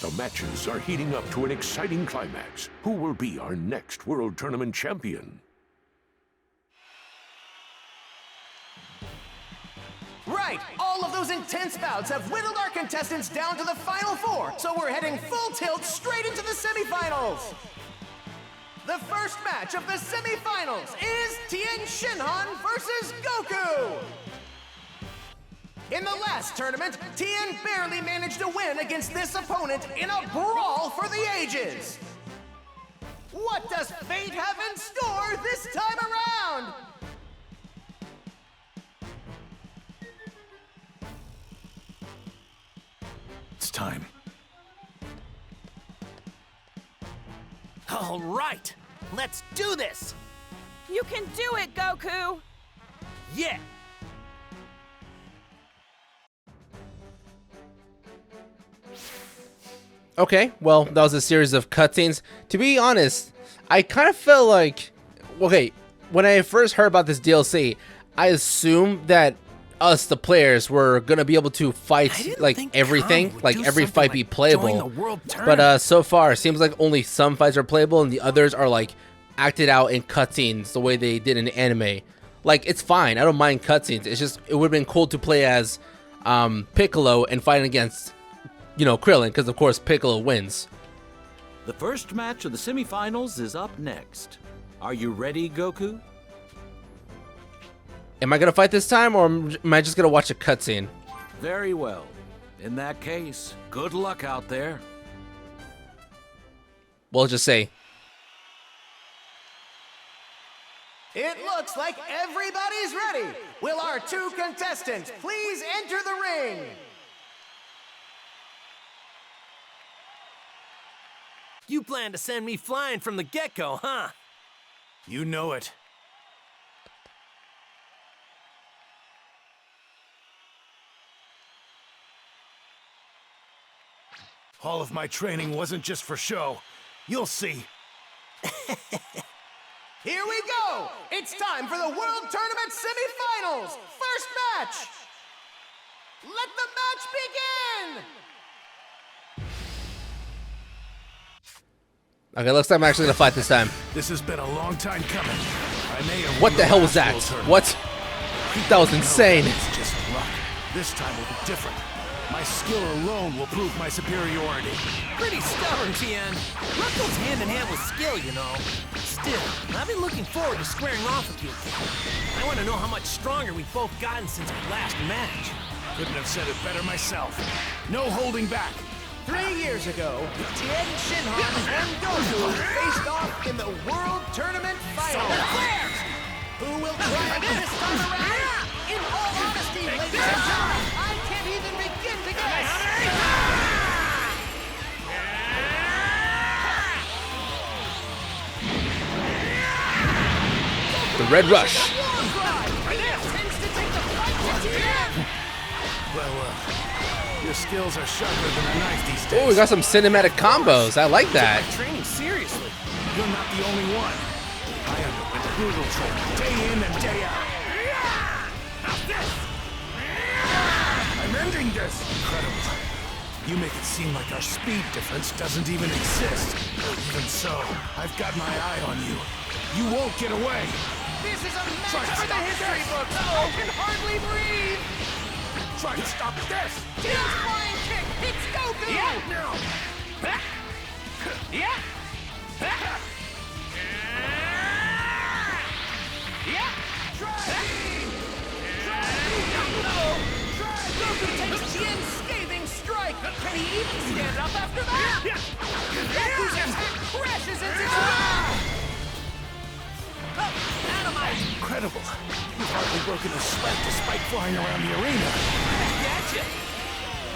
The matches are heating up to an exciting climax. Who will be our next World Tournament champion? Right! All of those intense bouts have whittled our contestants down to the final four, so we're heading full tilt straight into the semifinals! The first match of the semifinals is Tien Shinhan versus Goku! In the last tournament, Tien barely managed to win against this opponent in a brawl for the ages! What does fate have in store this time around? It's time. All right, let's do this! You can do it, Goku! Yeah! Okay, well, that was a series of cutscenes. To be honest, I kind of felt like... Okay, when I first heard about this DLC, I assumed that us, the players, were gonna be able to fight, like, everything. Like, every fight be playable. But so far, it seems like only some fights are playable, and the others are, like, acted out in cutscenes the way they did in anime. Like, it's fine. I don't mind cutscenes. It's just, it would have been cool to play as Piccolo and fighting against... you know, Krillin, because of course Piccolo wins. The first match of the semifinals is up next. Are you ready, Goku? Am I gonna fight this time, or am I just gonna watch a cutscene? Very well. In that case, good luck out there. We'll just say. It looks like everybody's ready! Will our two contestants please enter the ring? You plan to send me flying from the get-go, huh? You know it. All of my training wasn't just for show. You'll see. Here we go! It's time for the World Tournament semifinals! First match! Let the match begin! Okay, looks like I'm actually gonna fight this time. This has been a long time coming. I may have What the hell was that? What? That was insane. It's just luck. This time will be different. My skill alone will prove my superiority. Pretty stubborn, Tien. Luck goes hand in hand with skill, you know. Still, I've been looking forward to squaring off with you again. I want to know how much stronger we've both gotten since our last match. Couldn't have said it better myself. No holding back. 3 years ago, Tien Shinhan and Goku faced off in the World Tournament Finals. Who will triumph this time around? In all honesty, ladies and gentlemen, I can't even begin to guess. The Red Rush. Your skills are sharper than a knife these days. Oh, we got some cinematic combos. I like that. Training seriously. You're not the only one. I underwent brutal training, day in and day out. I'm ending this. Incredible. You make it seem like our speed difference doesn't even exist. Even so, I've got my eye on you. You won't get away. This is a match for the history books. I can hardly breathe. Try to stop this. Tien's flying kick hits Goku. Yeah, no. Yeah. Yeah. Goku takes Tien's scathing strike. Can he even stand up after that? Goku's attack crashes into the ground. Incredible. You've hardly broken a sweat despite flying around the arena. Gotcha.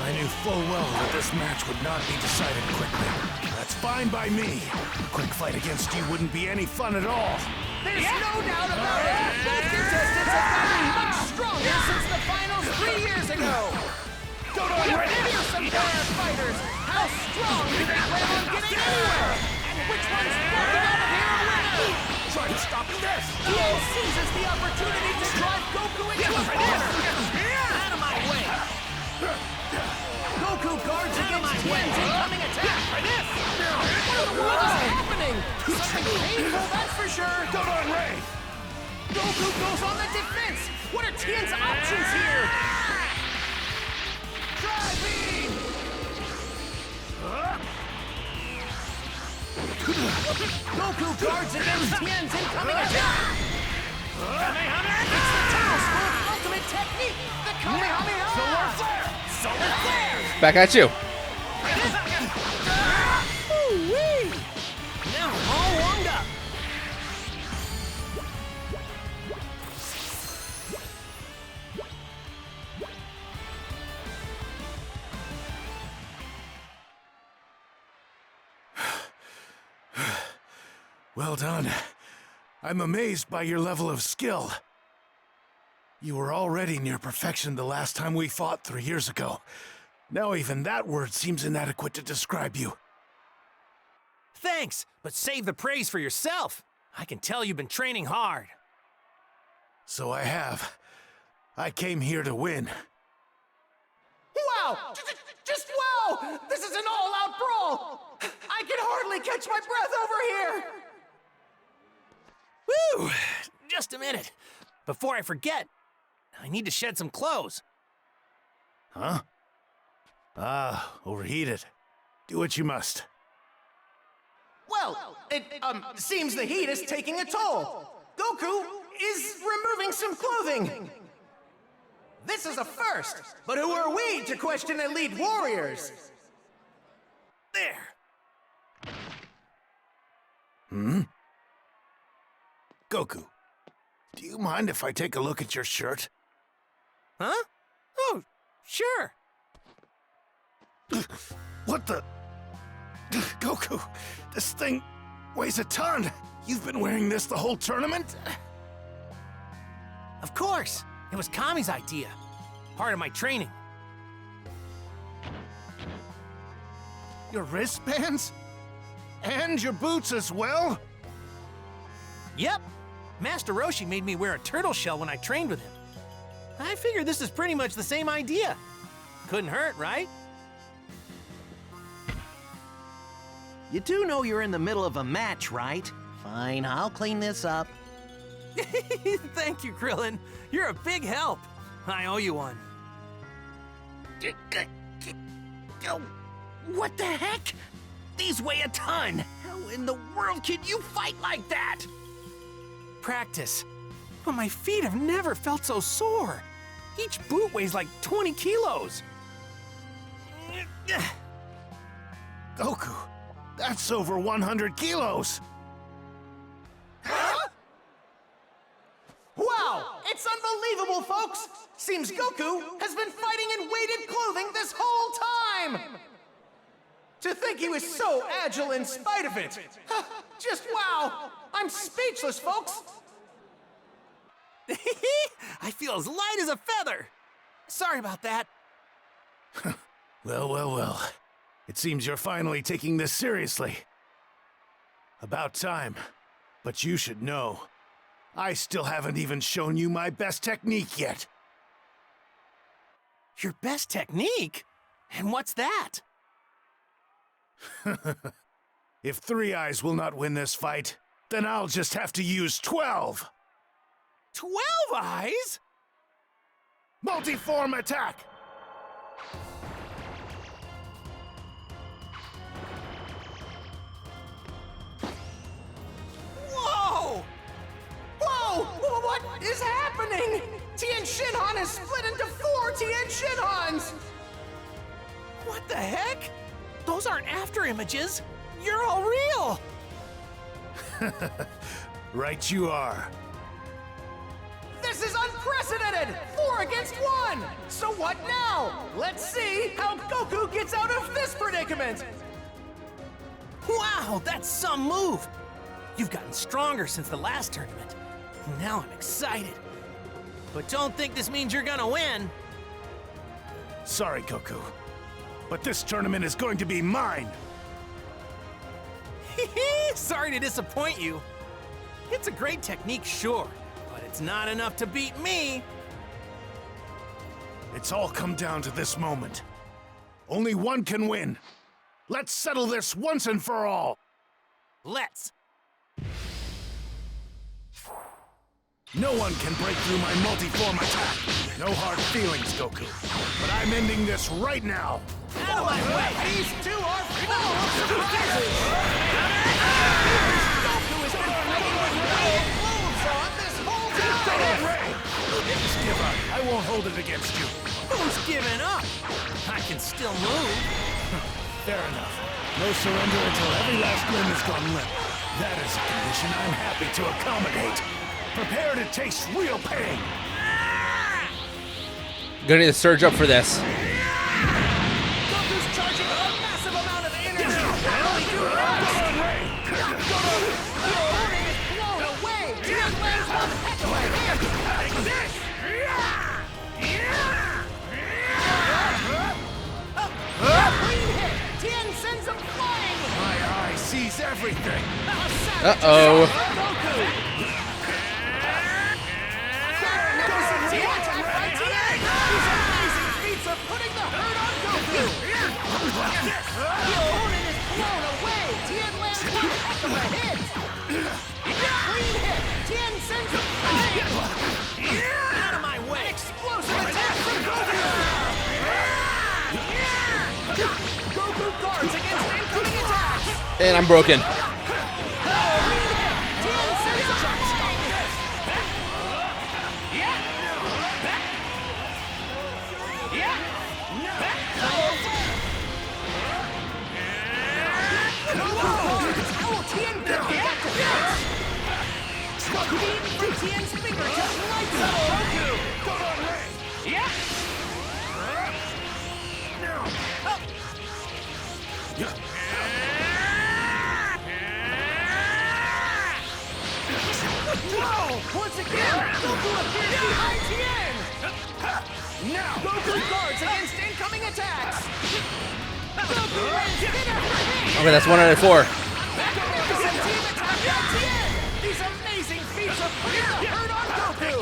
I knew full well that this match would not be decided quickly. That's fine by me. A quick fight against you wouldn't be any fun at all. There's no doubt about it. Both contestants have gotten much stronger since the finals 3 years ago. Here's some fire fighters. How strong do they plan on getting anywhere? And which one's walking out of here a winner? Try to stop this. Tien seizes the opportunity to drive Goku into a corner. Out of my way. Goku Goku guards against Tien's incoming attack! For this! What in the world is happening? Something painful, that's for sure! Come on, Ray! Goku goes on the defense! What are Tien's options here? Try beam! Goku guards against Tien's incoming attack! It's the Tao School's ultimate technique! The Kamehameha! Solar Flare! Solar Flare! Back at you. Ooh-wee! Now I'm all warmed up. Well done. I'm amazed by your level of skill. You were already near perfection the last time we fought 3 years ago. Now even that word seems inadequate to describe you. Thanks, but save the praise for yourself. I can tell you've been training hard. So I have. I came here to win. Wow! Just wow! This is an all-out brawl! I can hardly catch my breath over here! Woo! Just a minute. Before I forget, I need to shed some clothes. Huh? Overheated. Do what you must. Well, it, seems the heat is taking a toll. Goku is removing some clothing. This is a first, but who are we to question elite warriors? There. Goku, do you mind if I take a look at your shirt? Huh? Oh, sure. What the? Goku, this thing weighs a ton. You've been wearing this the whole tournament? Of course. It was Kami's idea. Part of my training. Your wristbands? And your boots as well? Yep. Master Roshi made me wear a turtle shell when I trained with him. I figure this is pretty much the same idea. Couldn't hurt, right? You do know you're in the middle of a match, right? Fine, I'll clean this up. Thank you, Krillin. You're a big help. I owe you one. What the heck? These weigh a ton. How in the world can you fight like that? Practice. But my feet have never felt so sore. Each boot weighs like 20 kilos. Goku, that's over 100 kilos. Wow! It's unbelievable, folks! Seems Goku has been fighting in weighted clothing this whole time! To think he was so agile in spite of it! Just wow! I'm speechless, folks! I feel as light as a feather. Sorry about that. Well. It seems you're finally taking this seriously. About time. But you should know, I still haven't even shown you my best technique yet. Your best technique? And what's that? If 3 Eyes will not win this fight, then I'll just have to use 12! 12 eyes? Multiform attack! Whoa! Whoa! What is happening? Tien Shinhan is split into 4 Tien Shinhans! What the heck? Those aren't after images. You're all real. Right you are. This is unprecedented! 4 against 1! So what now? Let's see how Goku gets out of this predicament! Wow, that's some move. You've gotten stronger since the last tournament. Now I'm excited. But don't think this means you're gonna win. Sorry, Goku. But this tournament is going to be mine! Sorry to disappoint you. It's a great technique, sure, but it's not enough to beat me. It's all come down to this moment. Only one can win. Let's settle this once and for all. Let's. No one can break through my multi-form attack. No hard feelings, Goku. But I'm ending this right now. Out of my way! These two are full of surprises! Goku has been fighting with giant clothes on this whole time! Just give up. I won't hold it against you. Who's giving up? I can still move. Fair enough. No surrender until every last limb has gone limp. That is a condition I'm happy to accommodate. Prepare to taste real pain. Gonna need to surge up for this. Goku's charging a massive amount of energy! Not only do the warning is blown away! Tien lands one heck of a hit! Like this! Clean hit! Tien sends him flying! My eye sees everything. Uh-oh. Putting the hurt on Goku! The opponent is blown away! Tien lands one heck of a hit! Clean hit! Tien sends him flying! Out of my way! Explosive attack from Goku! Goku guards against incoming attacks! And I'm broken. Tien sends him flying! Tien can get back to fence! Beam from Tien's fingertips lights up Goku! Yeah! Whoa! Once again, Goku appears behind Tien! Now, Goku guards against incoming attacks! Goku lands hit after hit! Okay, that's 1 out of 4. Magnificent team attack by Tien! These amazing feats of putting the hurt on Goku!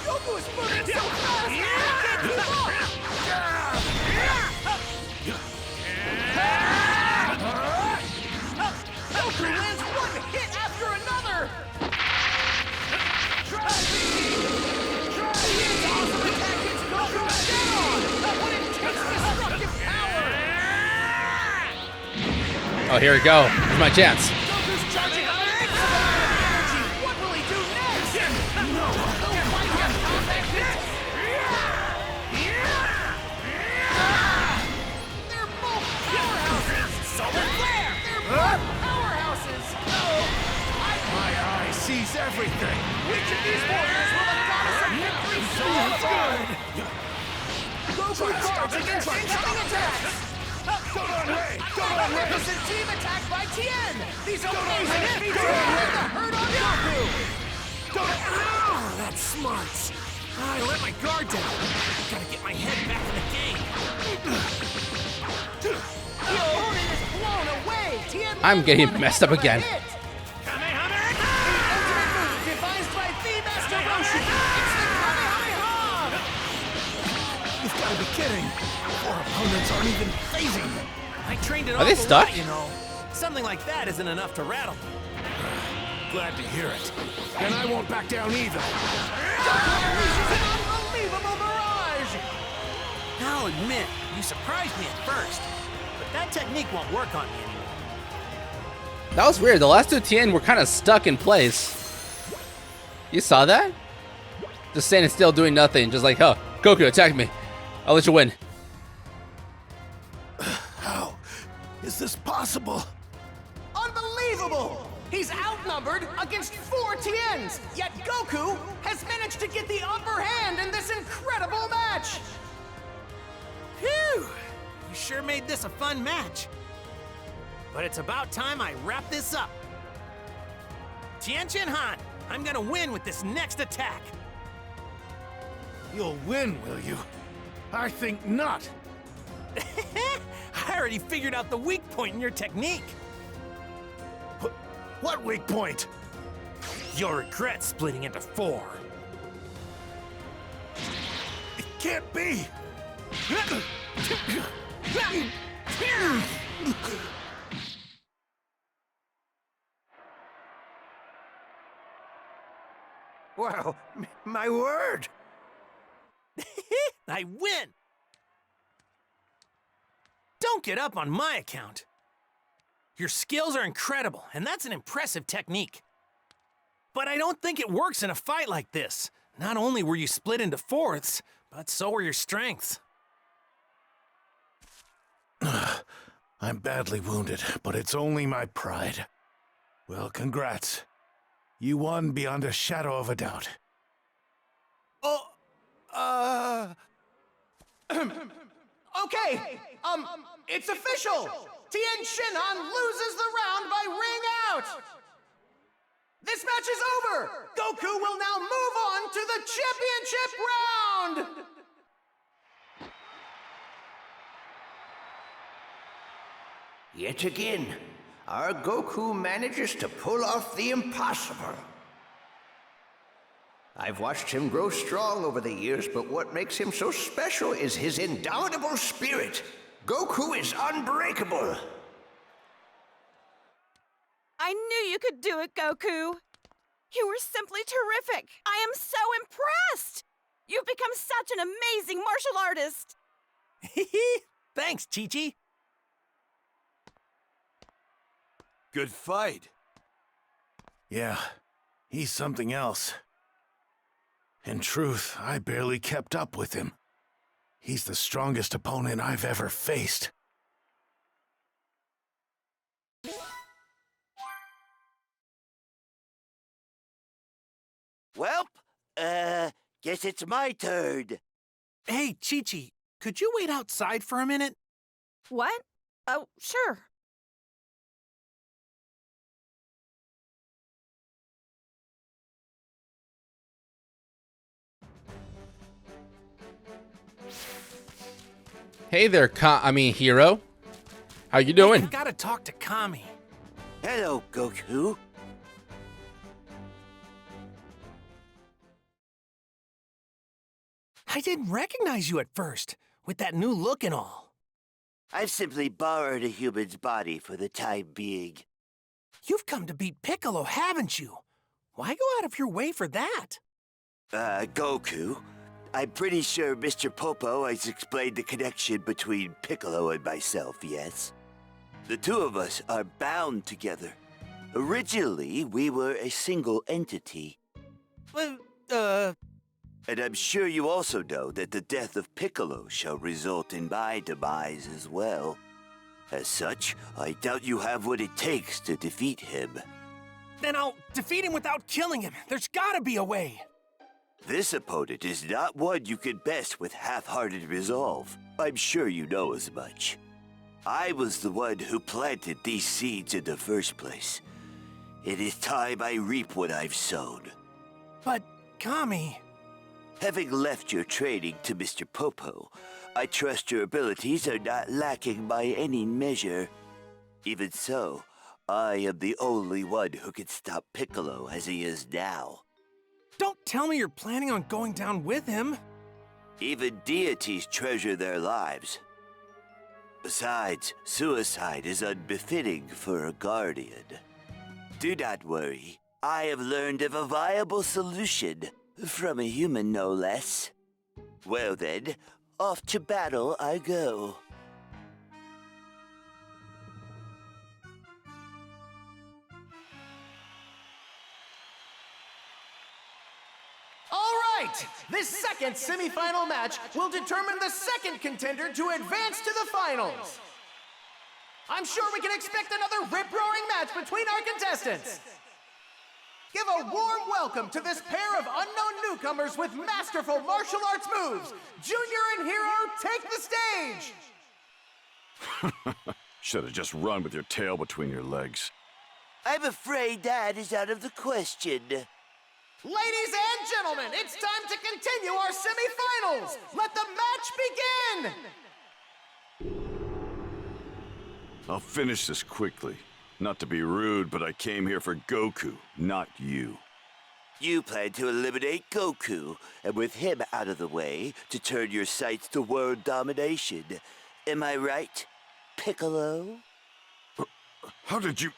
Goku is moving so fast! I can't keep up! Goku lands one hit after another! Tien's awesome attack hits Goku dead on! When it takes destructive power! Oh, here we go. Here's my chance. Goku's charging up an energy! What will he do next? No! He'll fight him combat hit! They're both powerhouses! Solar Flare! They're both powerhouses! My eye sees everything. Which of these warriors will the goddess of victory solve? Goku guards against incoming attacks! Magnificent team attack by Tien! These amazing feats are putting the hurt on Goku! Oh, that's smart. I let my guard down. Gotta get my head back in the game. The opponent is blown away! Tien I'm lands getting one messed heck up of a again. hit. Ultimate move devised by the Master Roshi! It's the Kamehameha! You've got to be kidding. Our opponents aren't even phasing me. I trained it Are they awful stuck? lot, you know. Something like that isn't enough to rattle me. Glad to hear it. Then I won't back down either. Goku unleashes an unbelievable barrage! I'll admit, you surprised me at first. But that technique won't work on me anymore. That was weird. The last two Tien were kind of stuck in place. You saw that? Just standing still, doing nothing. Just like, oh, Goku, attack me. I'll let you win. How is this possible? Unbelievable! He's outnumbered against 4 Tiens, yet Goku has managed to get the upper hand in this incredible match! Phew! You sure made this a fun match. But it's about time I wrap this up. Tien Han, I'm gonna win with this next attack. You'll win, will you? I think not. I already figured out the weak point in your technique. What weak point? You'll regret splitting into 4. It can't be. Wow, my word! I win! Don't get up on my account. Your skills are incredible, and that's an impressive technique. But I don't think it works in a fight like this. Not only were you split into fourths, but so were your strengths. I'm badly wounded, but it's only my pride. Well, congrats. You won beyond a shadow of a doubt. Okay, it's official! Tien Shinhan loses the round by ring out! This match is over! Goku will now move on to the championship round! Yet again, our Goku manages to pull off the impossible. I've watched him grow strong over the years, but what makes him so special is his indomitable spirit. Goku is unbreakable. I knew you could do it, Goku. You were simply terrific. I am so impressed. You've become such an amazing martial artist. Thanks, Chi-Chi. Good fight. Yeah, he's something else. In truth, I barely kept up with him. He's the strongest opponent I've ever faced. Welp, guess it's my turn. Hey, Chi-Chi, could you wait outside for a minute? What? Oh, sure. Hey there, Hero. How you doing? I gotta talk to Kami. Hello, Goku. I didn't recognize you at first, with that new look and all. I've simply borrowed a human's body for the time being. You've come to beat Piccolo, haven't you? Why go out of your way for that? Goku, I'm pretty sure Mr. Popo has explained the connection between Piccolo and myself, yes? The two of us are bound together. Originally, we were a single entity. And I'm sure you also know that the death of Piccolo shall result in my demise as well. As such, I doubt you have what it takes to defeat him. Then I'll defeat him without killing him. There's gotta be a way. This opponent is not one you can best with half-hearted resolve. I'm sure you know as much. I was the one who planted these seeds in the first place. It is time I reap what I've sown. But, Kami... Having left your training to Mr. Popo, I trust your abilities are not lacking by any measure. Even so, I am the only one who can stop Piccolo as he is now. Don't tell me you're planning on going down with him. Even deities treasure their lives. Besides, suicide is unbefitting for a guardian. Do not worry. I have learned of a viable solution. From a human, no less. Well then, off to battle I go. All right! This second semifinal match will determine the second contender to advance to the finals. I'm sure we can expect another rip-roaring match between our contestants. Give a warm welcome to this pair of unknown newcomers with masterful martial arts moves. Junior and Hero, take the stage! Should have just run with your tail between your legs. I'm afraid that is out of the question. Ladies and gentlemen, it's time to continue our semifinals. Let the match begin! I'll finish this quickly. Not to be rude, but I came here for Goku, not you. You plan to eliminate Goku, and with him out of the way, to turn your sights to world domination. Am I right, Piccolo? How did you...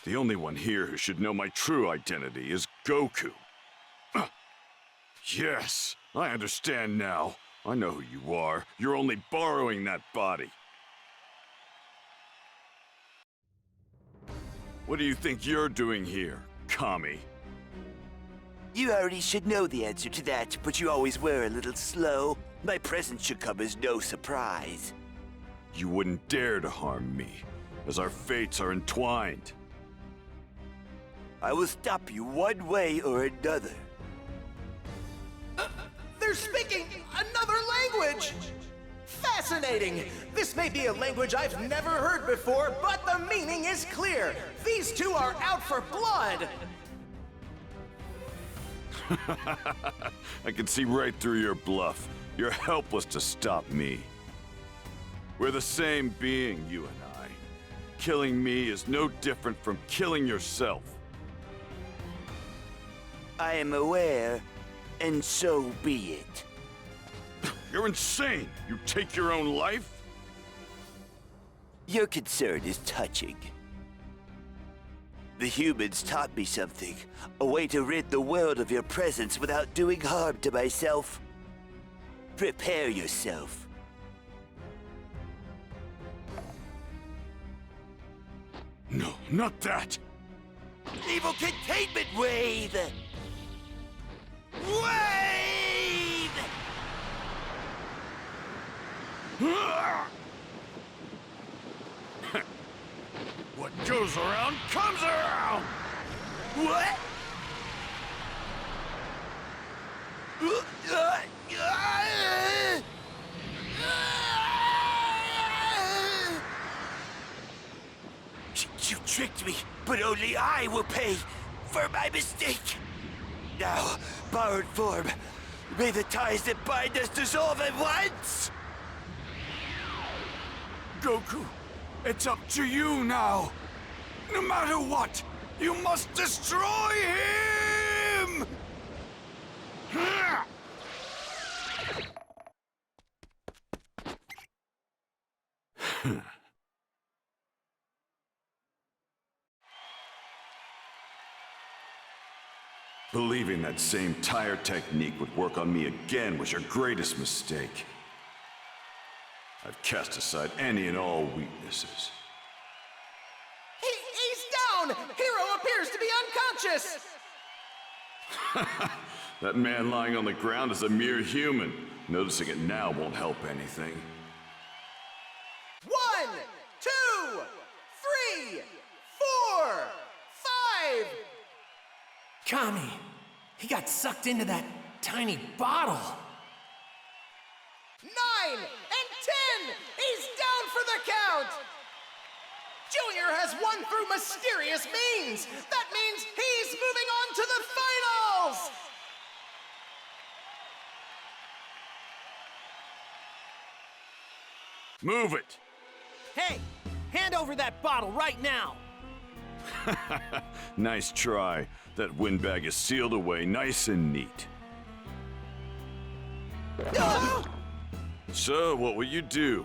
The only one here who should know my true identity is Goku. Yes, I understand now. I know who you are. You're only borrowing that body. What do you think you're doing here, Kami? You already should know the answer to that, but you always were a little slow. My presence should come as no surprise. You wouldn't dare to harm me, as our fates are entwined. I will stop you one way or another. They're speaking another language! Fascinating! This may be a language I've never heard before, but the meaning is clear. These two are out for blood! I can see right through your bluff. You're helpless to stop me. We're the same being, you and I. Killing me is no different from killing yourself. I am aware, and so be it. You're insane! You take your own life? Your concern is touching. The humans taught me something, a way to rid the world of your presence without doing harm to myself. Prepare yourself. No, not that! Evil containment wave! Wave! What goes around comes around! What? You tricked me, but only I will pay for my mistake. Now, borrowed form, may the ties that bind us dissolve at once! Goku, it's up to you now. No matter what, you must destroy him! Believing that same tire technique would work on me again was your greatest mistake. I've cast aside any and all weaknesses. He's down! Hero appears to be unconscious! That man lying on the ground is a mere human. Noticing it now won't help anything. 1, 2, 3, 4, 5! Kami, he got sucked into that tiny bottle. 9 and 10! He's down for the count! Junior has won through mysterious means! That means he's moving on to the finals! Move it! Hey, hand over that bottle right now. Nice try. That windbag is sealed away nice and neat. So, what will you do?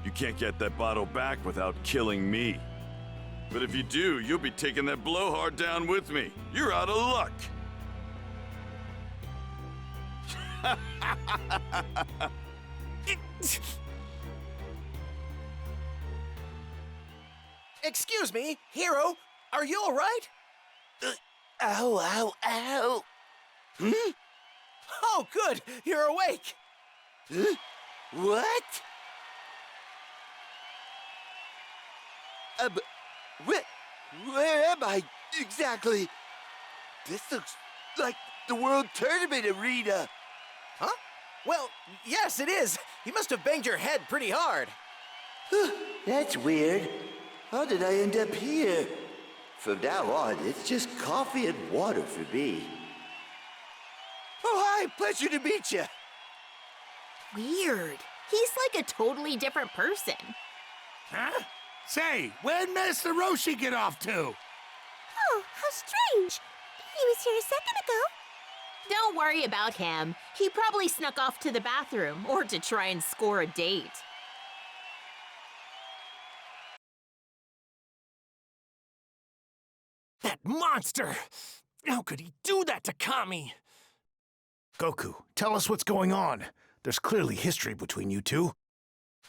You can't get that bottle back without killing me. But if you do, you'll be taking that blowhard down with me. You're out of luck. Excuse me, Hero, are you alright? Ow, ow, ow! Oh, good, you're awake! Huh? What? Where am I exactly? This looks like the World Tournament arena. Huh? Well, yes, it is. You must have banged your head pretty hard. That's weird. How did I end up here? From now on, it's just coffee and water for me. Oh, hi, pleasure to meet you. Weird. He's like a totally different person. Huh? Say, where'd Master Roshi get off to? Oh, how strange. He was here a second ago. Don't worry about him. He probably snuck off to the bathroom or to try and score a date. That monster! How could he do that to Kami? Goku, tell us what's going on. There's clearly history between you two.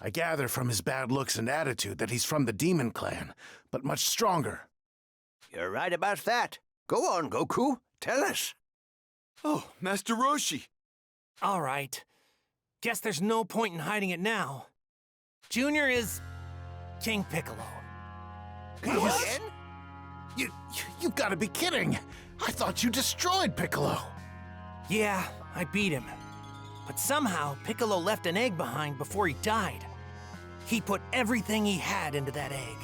I gather from his bad looks and attitude that he's from the Demon Clan, but much stronger. You're right about that. Go on, Goku. Tell us. Oh, Master Roshi. All right. Guess there's no point in hiding it now. Junior is King Piccolo. What? You've got to be kidding. I thought you destroyed Piccolo. Yeah, I beat him. But somehow, Piccolo left an egg behind before he died. He put everything he had into that egg.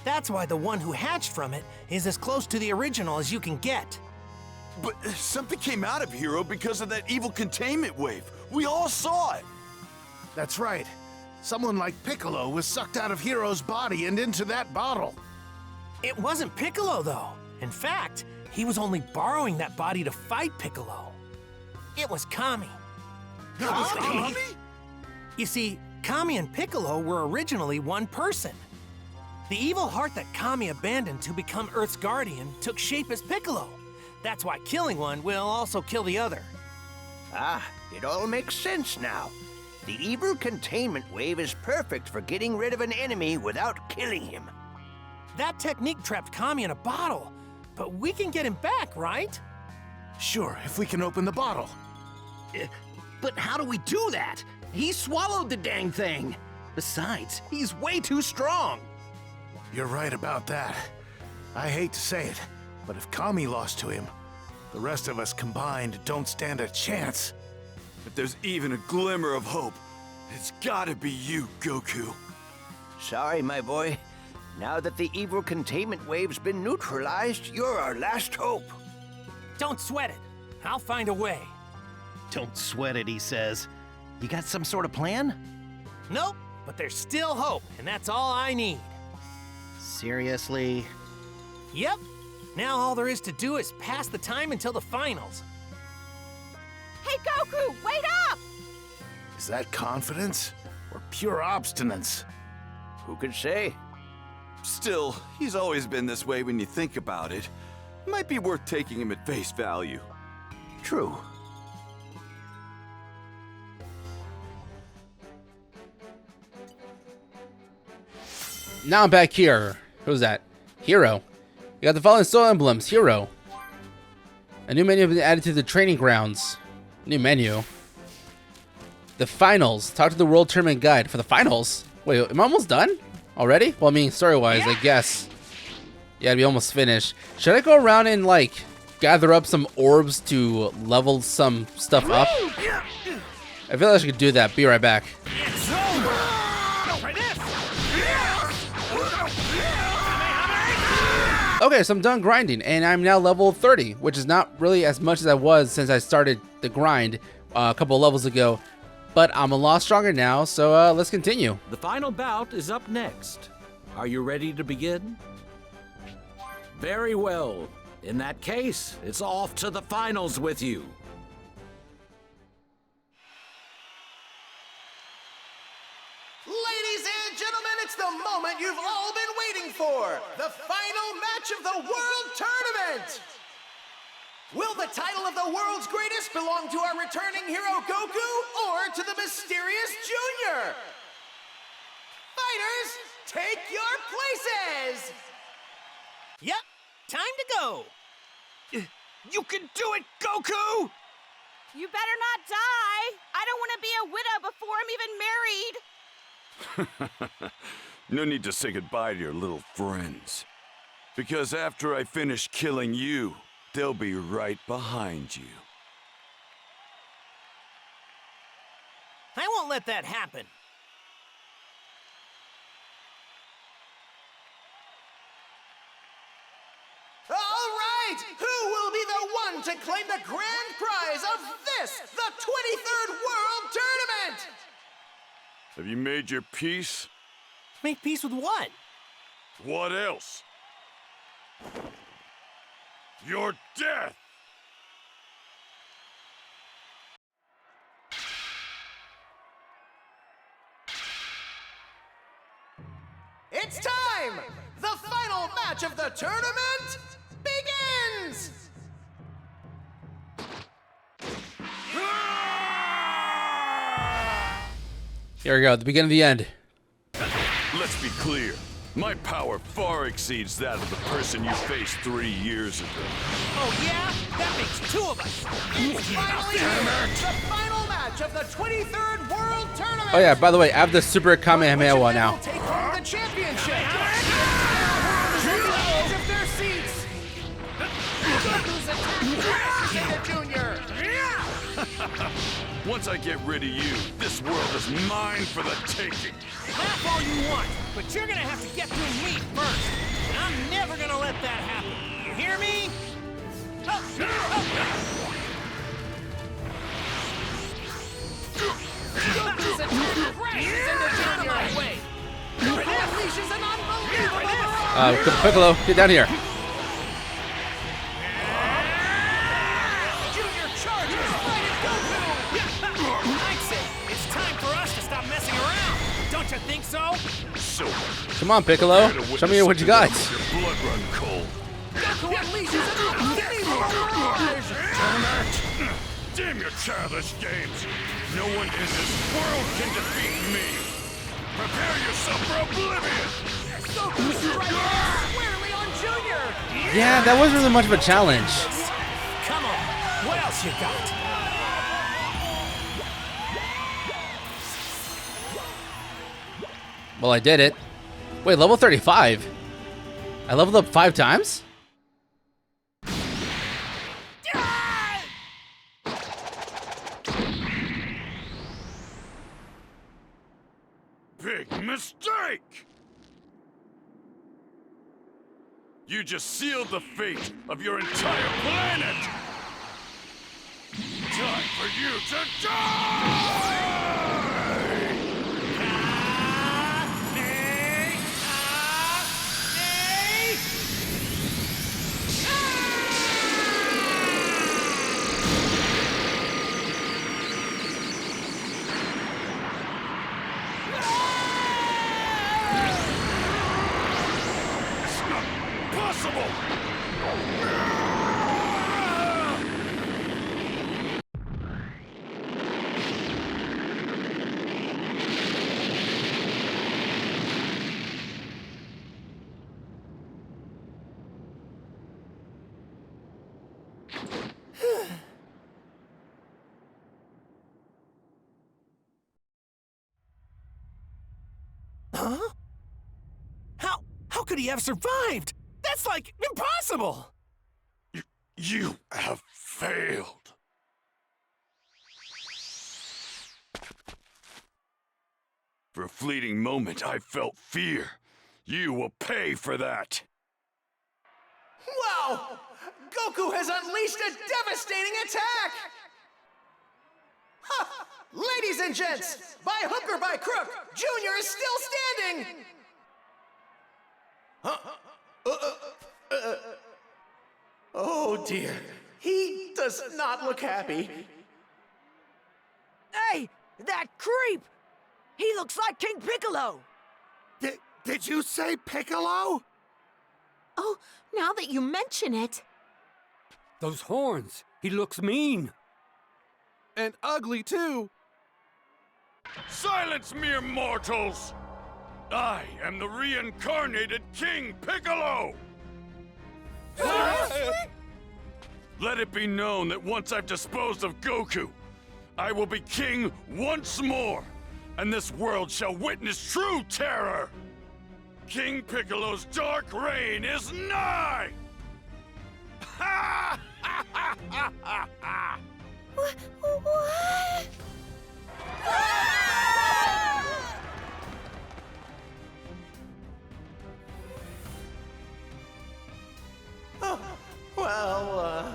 That's why the one who hatched from it is as close to the original as you can get. But something came out of Hero because of that evil containment wave. We all saw it. That's right. Someone like Piccolo was sucked out of Hero's body and into that bottle. It wasn't Piccolo, though. In fact, he was only borrowing that body to fight Piccolo. It was Kami. Kami? You see, Kami and Piccolo were originally one person. The evil heart that Kami abandoned to become Earth's guardian took shape as Piccolo. That's why killing one will also kill the other. Ah, it all makes sense now. The evil containment wave is perfect for getting rid of an enemy without killing him. That technique trapped Kami in a bottle, but we can get him back, right? Sure, if we can open the bottle. But how do we do that? He swallowed the dang thing. Besides, he's way too strong. You're right about that. I hate to say it, but if Kami lost to him, the rest of us combined don't stand a chance. If there's even a glimmer of hope, it's gotta be you, Goku. Sorry, my boy. Now that the evil containment wave's been neutralized, you're our last hope. Don't sweat it. I'll find a way. Don't sweat it, he says. You got some sort of plan? Nope, but there's still hope, and that's all I need. Seriously? Yep. Now all there is to do is pass the time until the finals. Hey, Goku, wait up! Is that confidence or pure obstinance? Who could say? Still, he's always been this way when you think about it. Might be worth taking him at face value. True. Now I'm back here. Who's that? Hero. You got the following soul emblems. Hero. A new menu has been added to the training grounds. New menu. The finals. Talk to the World Tournament Guide for the finals. Wait, am I almost done already? Well, I mean, story-wise, I guess. Yeah, I'd be almost finished. Should I go around and, like, gather up some orbs to level some stuff up? I feel like I should do that. Be right back. It's over! Okay, so I'm done grinding, and I'm now level 30, which is not really as much as I was since I started the grind a couple of levels ago. But I'm a lot stronger now, so let's continue. The final bout is up next. Are you ready to begin? Very well. In that case, it's off to the finals with you. Ladies and gentlemen, it's the moment you've all been waiting for! The final match of the World Tournament! Will the title of the world's greatest belong to our returning hero Goku or to the mysterious Junior? Fighters, take your places! Yep, time to go. You can do it, Goku! You better not die. I don't want to be a widow before I'm even married. No need to say goodbye to your little friends. Because after I finish killing you, they'll be right behind you. I won't let that happen. All right! Who will be the one to claim the grand prize of this, the 23rd World Tournament? Have you made your peace? Make peace with what? What else? your death! It's time! The final match of the tournament begins! Here we go, the beginning of the end. Let's be clear. My power far exceeds that of the person you faced 3 years ago. Oh yeah? That makes 2 of us. It's finally here! The final match of the 23rd World Tournament! Oh yeah, by the way, I have the Super Kamehameha one now. Will take home the championship! Edge of their seats! Goku's attack Junior! Once I get rid of you, this world is mine for the taking. Laugh all you want, but you're gonna have to get through me first. And I'm never gonna let that happen. You hear me? Goku's attack crashes into Junior! Out of my way! Goku unleashes an unbelievable barrage! Piccolo, get down here. Junior charges right at Goku! I'd say it's time for us to stop messing around. Don't you think so? So, Come on, Piccolo. Show me what you got. your blood run cold. Goku unleashes an unbelievable barrage! Damn your childish games. No one in this world can defeat me. Prepare yourself for oblivion. Goku strikes squarely on Junior! Yeah, that wasn't really much of a challenge. Come on, what else you got? Well, I did it. Wait, level 35? I leveled up 5 times? Big mistake! You just sealed the fate of your entire planet! Time for you to die! Huh? How could he have survived? That's like impossible! You have failed. For a fleeting moment, I felt fear. You will pay for that. Wow! Goku has unleashed a devastating attack! Ha! Ladies and gents, by hook or by crook, Junior is still standing! Oh dear, he does not look happy. Hey, that creep! He looks like King Piccolo! Did you say Piccolo? Oh, now that you mention it. Those horns. He looks mean. And ugly too. Silence, mere mortals! I am the reincarnated King Piccolo! Let it be known that once I've disposed of Goku, I will be king once more, and this world shall witness true terror! King Piccolo's dark reign is nigh! Ha ha ha ha ha ha! What? Well,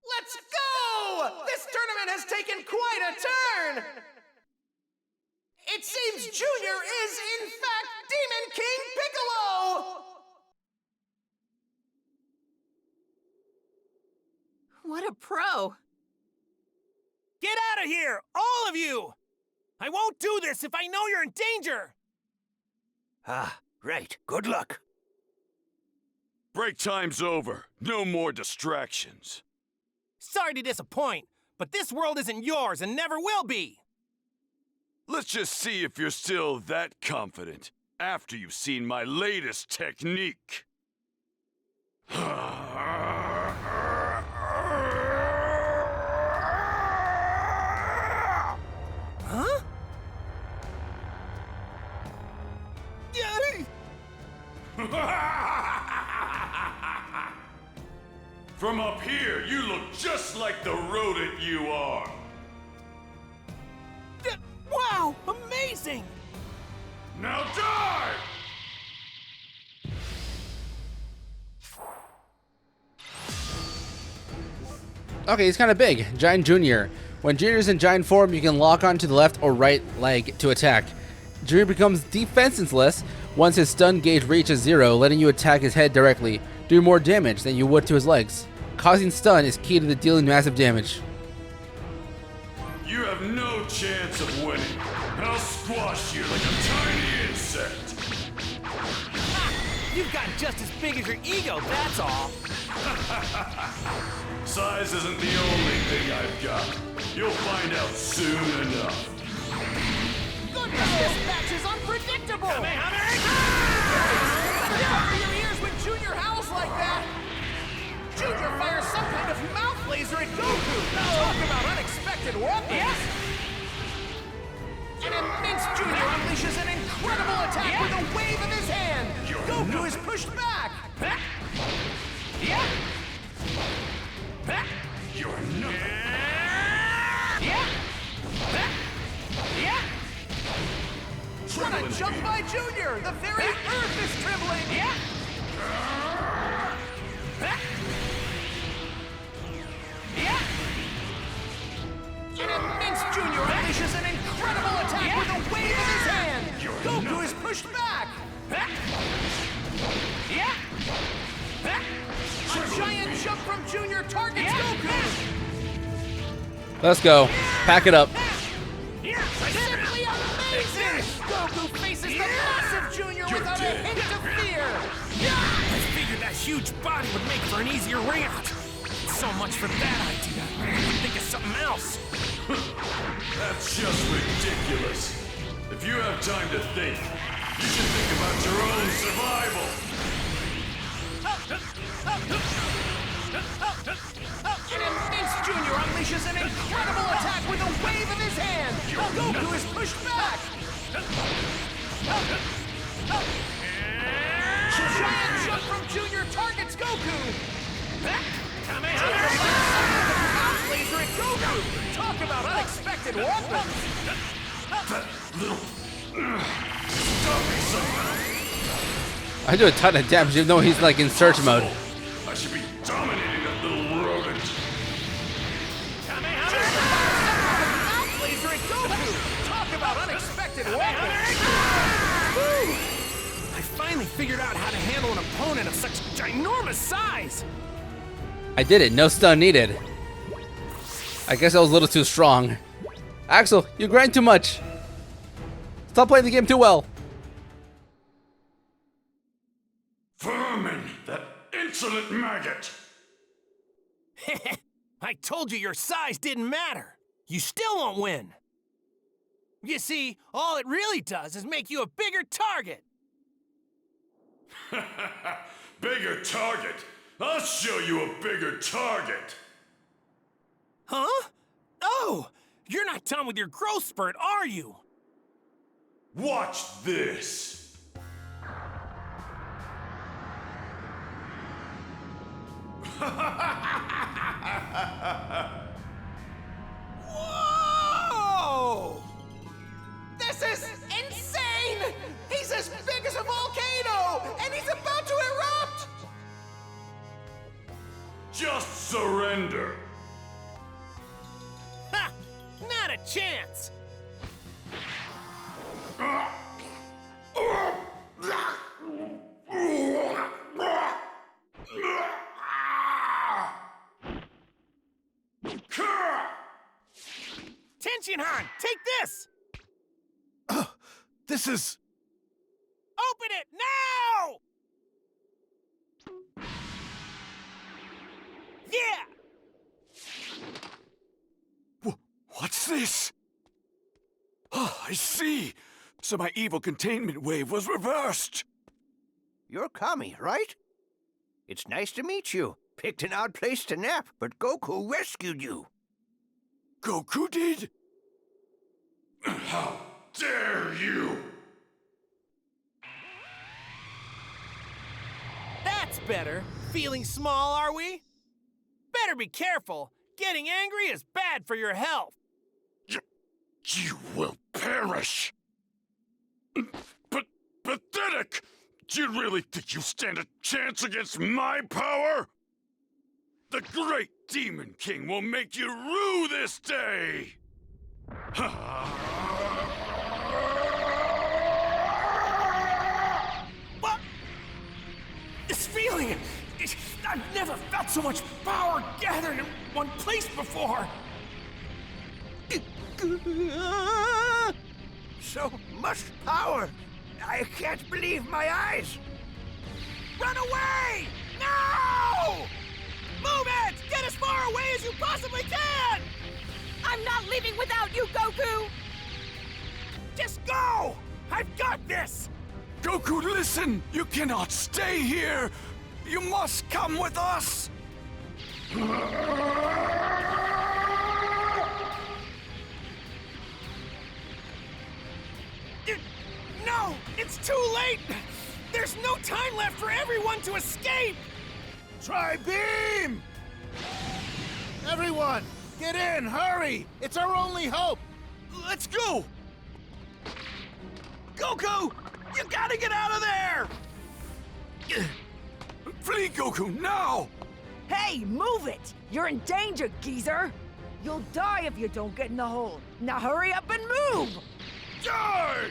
let's go! This tournament has taken quite a turn! It seems Junior is, in fact, Demon King Piccolo! What a pro. Get out of here, all of you! I won't do this if I know you're in danger! Ah, right. Good luck. Break time's over. No more distractions. Sorry to disappoint, but this world isn't yours and never will be! Let's just see if you're still that confident after you've seen my latest technique. Huh? From up here, you look just like the rodent you are. Wow, amazing! Now die! Okay, he's kind of big. Giant Junior. When Junior's in giant form, you can lock onto the left or right leg to attack. Junior becomes defenseless once his stun gauge reaches 0, letting you attack his head directly, doing more damage than you would to his legs. Causing stun is key to the dealing massive damage. You have no chance of winning. I'll squash you like a tiny insect. You've gotten just as big as your ego, that's all. Size isn't the only thing I've got. You'll find out soon enough. Goodness, this match is unpredictable! Kamehameha! Cover your ears when Junior howls like that! Junior fires some kind of mouth laser at Goku! Talk about unexpected weapons! Yes. An immense Junior unleashes an incredible attack with a wave of his hand! Goku is pushed back! Yeah! You're nothing. Yeah! Yeah! What a jump by Junior! The very earth is trembling! Yeah! Yeah! An immense Junior unleashes an incredible attack with a wave of his hand! Goku is pushed back! Yeah! A giant jump from Junior targets Goku! Let's go. Pack it up. Simply amazing! Goku faces the massive Junior without a hint of fear! I figured that huge body would make for an easier ring out. So much for that idea. I didn't think of something else. That's just ridiculous. If you have time to think, you should think about your own survival. An immense Junior unleashes an incredible attack with a wave of his hand! Goku is pushed back! A giant jump from Junior targets Goku! Mouth laser at Goku! Talk about unexpected weapons! That little... Stop me somehow. I do a ton of damage even though he's like in search mode. I should be dominating that little rodent. Mouth laser at Goku! Talk about unexpected weapons! Woo! I finally figured out how to handle an opponent of such ginormous size! I did it. No stun needed. I guess I was a little too strong. Axel, you grind too much. Stop playing the game too well. Vermin, that insolent maggot! I told you your size didn't matter. You still won't win. You see, all it really does is make you a bigger target. Bigger target? I'll show you a bigger target. Huh? Oh, you're not done with your growth spurt, are you? Watch this. Whoa! This is insane! He's as big as a volcano! And he's about to erupt! Just surrender. Ha! Not a chance! Han, take this! This is... Open it now! Yeah! What's this? Oh, I see. So my evil containment wave was reversed. You're Kami, right? It's nice to meet you. Picked an odd place to nap, but Goku rescued you. Goku did? How dare you! That's better. Feeling small, are we? Better be careful. Getting angry is bad for your health. You will perish! But pathetic! Do you really think you stand a chance against my power? The great Demon King will make you rue this day! What? This feeling! I've never felt so much power gathered in one place before! So much power! I can't believe my eyes! Run away! No! Move it! Get as far away as you possibly can! I'm not leaving without you, Goku! Just go! I've got this! Goku, listen! You cannot stay here! You must come with us! No! It's too late! There's no time left for everyone to escape! Try beam! Everyone, get in, hurry! It's our only hope! Let's go! Goku! You gotta get out of there! Flee, Goku, now! Hey, move it! You're in danger, geezer! You'll die if you don't get in the hole. Now hurry up and move! Die!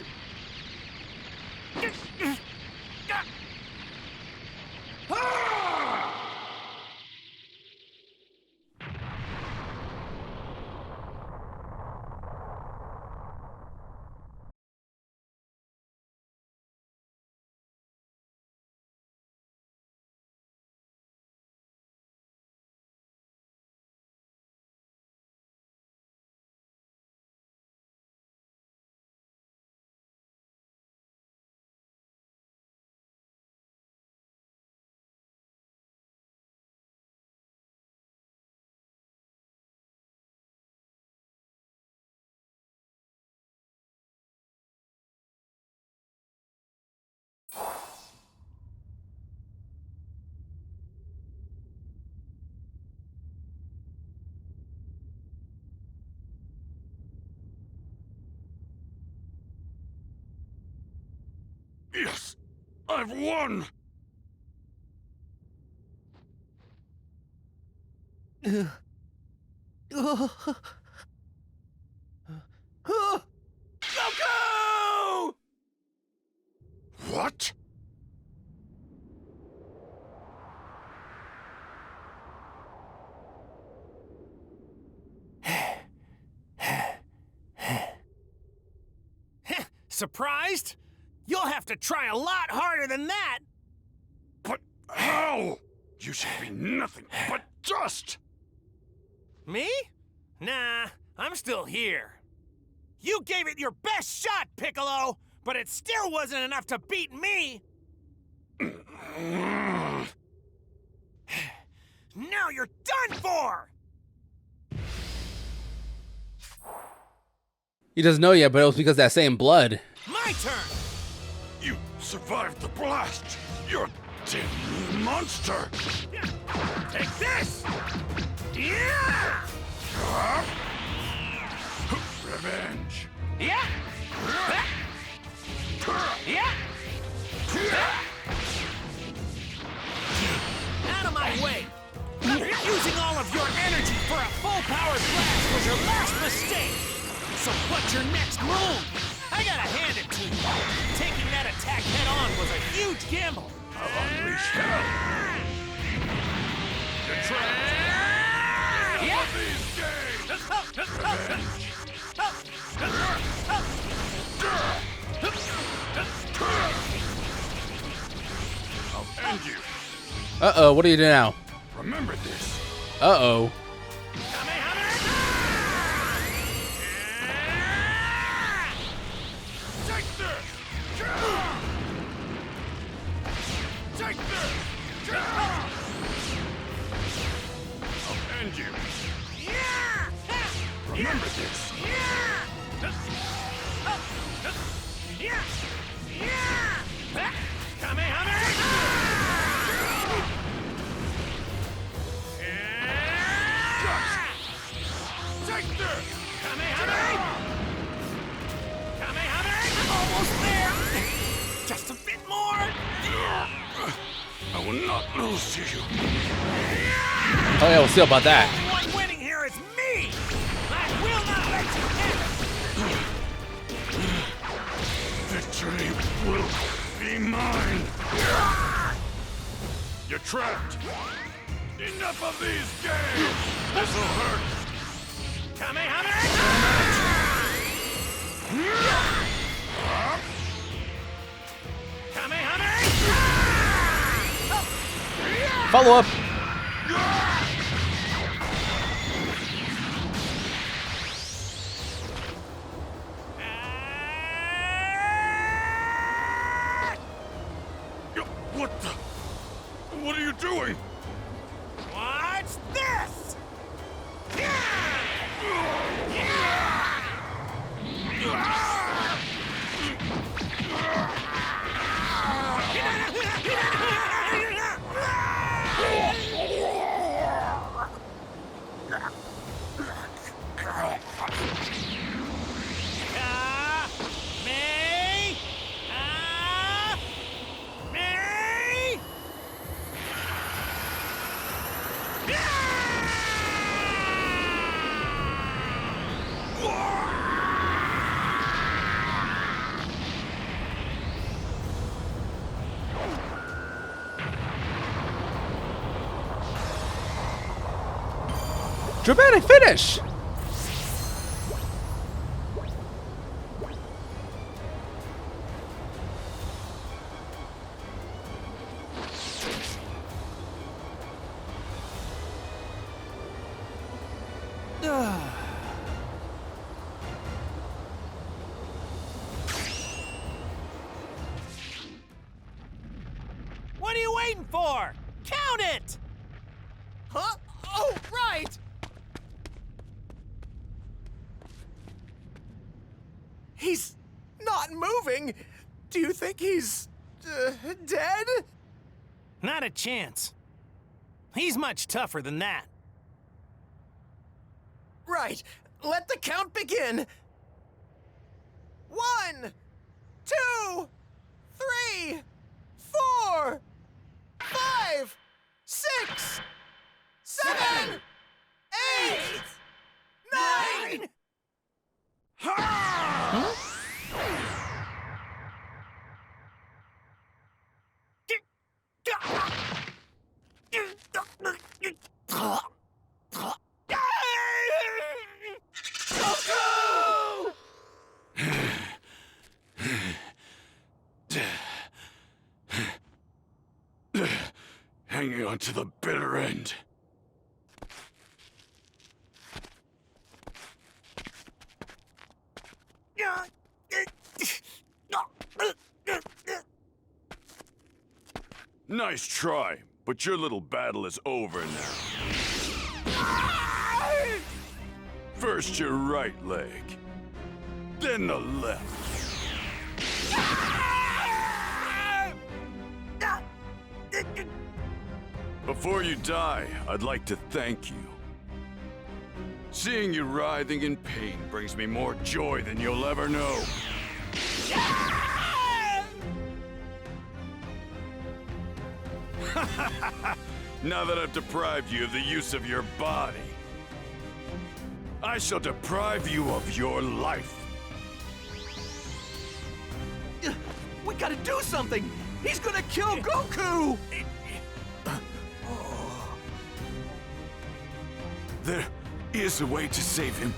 Yes! I've won! Goku! What? Surprised? You'll have to try a lot harder than that! But how? You should be nothing but dust! Me? Nah, I'm still here. You gave it your best shot, Piccolo, but it still wasn't enough to beat me! Now you're done for! He doesn't know yet, but it was because of that same blood. My turn! You survived the blast! You're a damn monster! Take this! Yeah! Revenge! Yeah! Yeah! Out of my way! Using all of your energy for a full-powered blast was your last mistake! So what's your next move? I gotta hand it to you. Taking that attack head-on was a huge gamble. I'll unleash hell! You're trapped! Yeah! These games! Revenge! end you. Uh-oh, what do you do now? Remember this. Uh-oh. Take this. Take this. I'll end you. Remember this. Take this. Almost there! Just a bit more! I will not lose to you. Oh yeah, we'll see about that. The only one winning here is me! I will not let you Victory will be mine. You're trapped. Enough of these games. This'll hurt. Follow up. What the? What are you doing? Watch this! Dramatic finish. What are you waiting for? Count it! Huh? Oh, right! He's not moving. Do you think he's dead? Not a chance. He's much tougher than that. Right. Let the count begin. 1, 2, 3, 4, 5, 6, 7, 8, 9. Hanging on to the bitter end. Nice try, but your little battle is over now. First your right leg, then the left. Before you die, I'd like to thank you. Seeing you writhing in pain brings me more joy than you'll ever know. Now that I've deprived you of the use of your body, I shall deprive you of your life. We gotta do something! He's gonna kill Goku! There is a way to save him.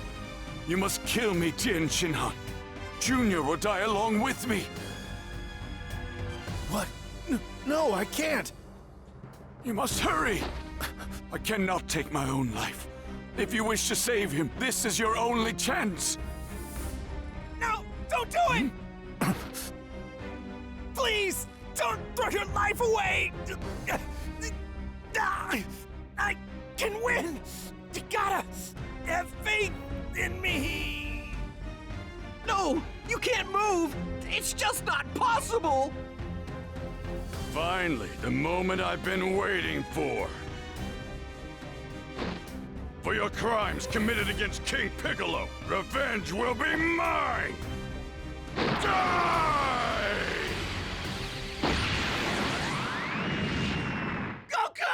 You must kill me, Tien Shinhan. Junior will die along with me. What? No, I can't. You must hurry! I cannot take my own life. If you wish to save him, this is your only chance! No! Don't do it! Please! Don't throw your life away! I can win! You gotta have faith in me! No! You can't move! It's just not possible! Finally, the moment I've been waiting for. For your crimes committed against King Piccolo, revenge will be mine! Die! Goku!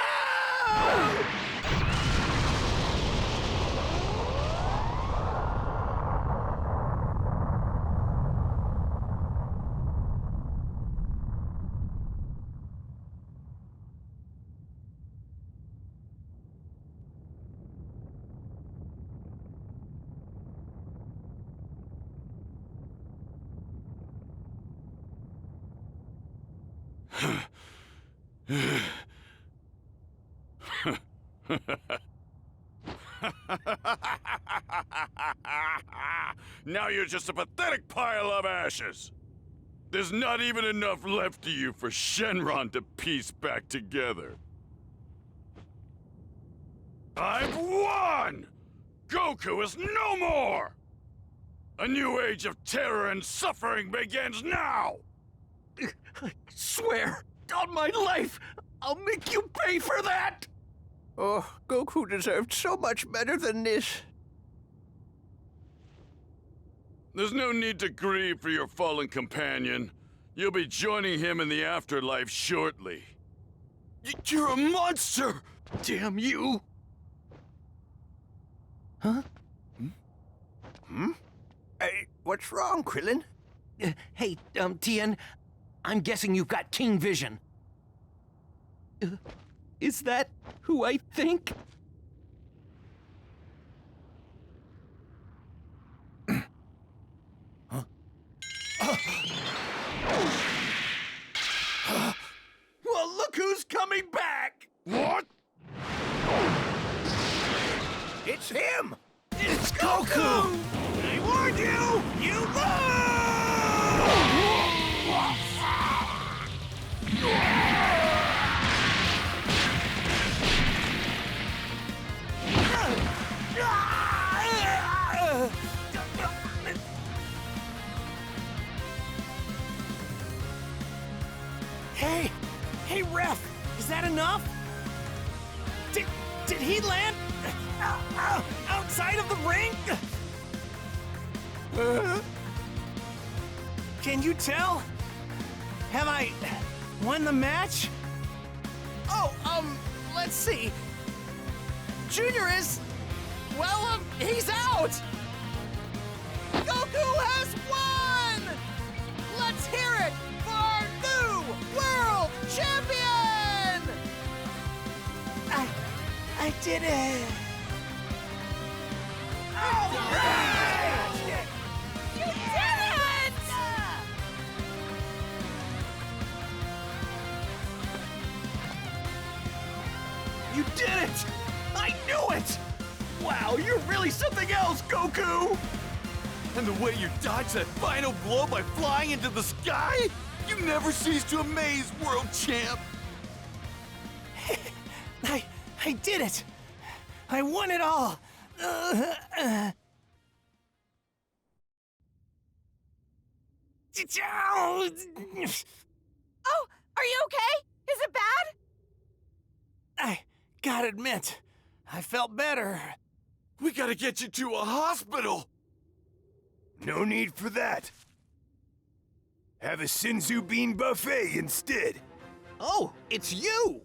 Now you're just a pathetic pile of ashes! There's not even enough left of you for Shenron to piece back together. I've won! Goku is no more! A new age of terror and suffering begins now! I swear, on my life, I'll make you pay for that! Oh, Goku deserved so much better than this. There's no need to grieve for your fallen companion. You'll be joining him in the afterlife shortly. You're a monster! Damn you! Huh? Hey, what's wrong, Krillin? Hey, Tien, I'm guessing you've got King Vision. Is that who I think? Well, look who's coming back! What? It's him! It's Goku! I warned you! You Hey, ref! Is that enough? Did he land outside of the ring? Can you tell? Have I won the match? Oh, let's see. Junior is... well, he's out! Goku has won! Let's hear it for our new world champion! I did it! All right! You did it! You did it! I knew it! Wow, you're really something else, Goku! And the way you dodged that final blow by flying into the sky? You never cease to amaze, world champ! I did it! I won it all! Oh, are you okay? Is it bad? I gotta admit, I felt better. We gotta get you to a hospital! No need for that. Have a Sinzu bean buffet instead. Oh, it's you!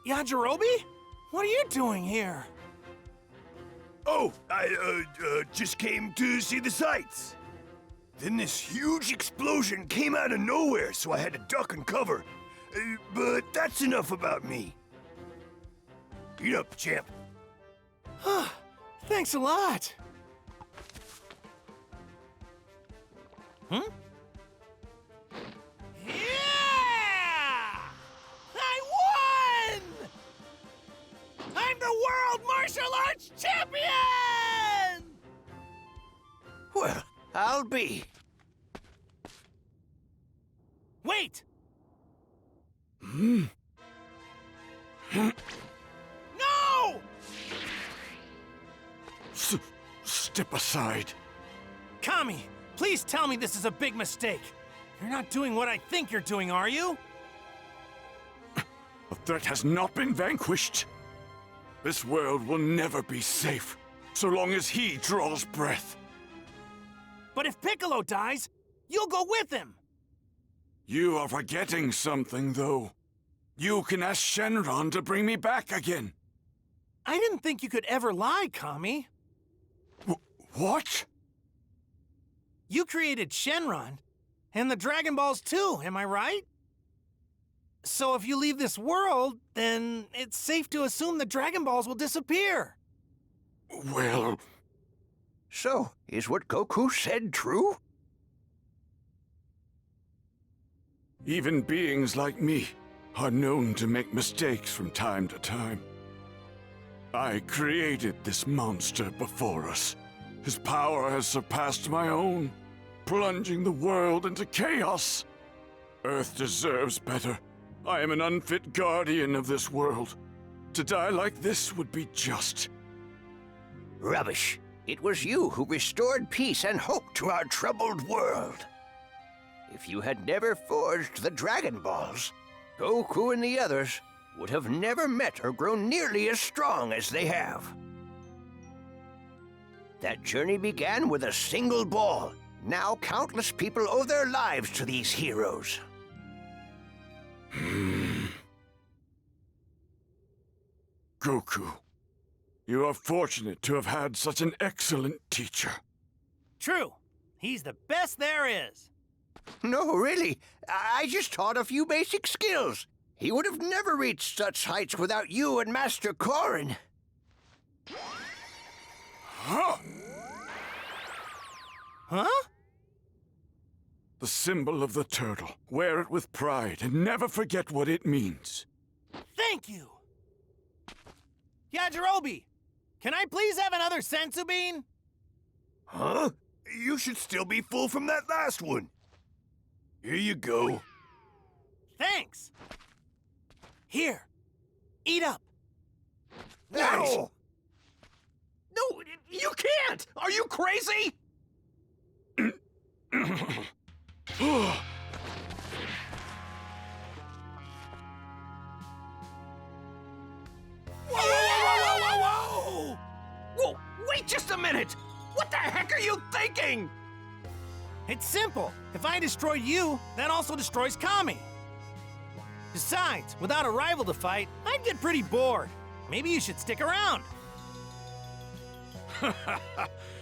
Yajirobe? What are you doing here? Oh, I just came to see the sights. Then this huge explosion came out of nowhere, so I had to duck and cover. But that's enough about me. Eat up, champ. Thanks a lot. Hmm? Yeah! I won! World Martial Arts Champion! Well, I'll be. Wait! No! Step aside. Kami, please tell me this is a big mistake. You're not doing what I think you're doing, are you? The threat has not been vanquished. This world will never be safe, so long as he draws breath. But if Piccolo dies, you'll go with him. You are forgetting something, though. You can ask Shenron to bring me back again. I didn't think you could ever lie, Kami. What? You created Shenron, and the Dragon Balls too, am I right? So if you leave this world, then it's safe to assume the Dragon Balls will disappear. Well... So, is what Goku said true? Even beings like me are known to make mistakes from time to time. I created this monster before us. His power has surpassed my own, plunging the world into chaos. Earth deserves better. I am an unfit guardian of this world. To die like this would be just. Rubbish. It was you who restored peace and hope to our troubled world. If you had never forged the Dragon Balls, Goku and the others would have never met or grown nearly as strong as they have. That journey began with a single ball. Now countless people owe their lives to these heroes. Goku, you are fortunate to have had such an excellent teacher. True. He's the best there is. No, really. I just taught a few basic skills. He would have never reached such heights without you and Master Korin. Huh? Huh? The symbol of the turtle. Wear it with pride and never forget what it means. Thank you! Yajirobe, can I please have another senzu bean? Huh? You should still be full from that last one. Here you go. Thanks! Here, eat up. No! No, you can't! Are you crazy? Whoa, Whoa, wait just a minute! What the heck are you thinking? It's simple. If I destroyed you, that also destroys Kami. Besides, without a rival to fight, I'd get pretty bored. Maybe you should stick around.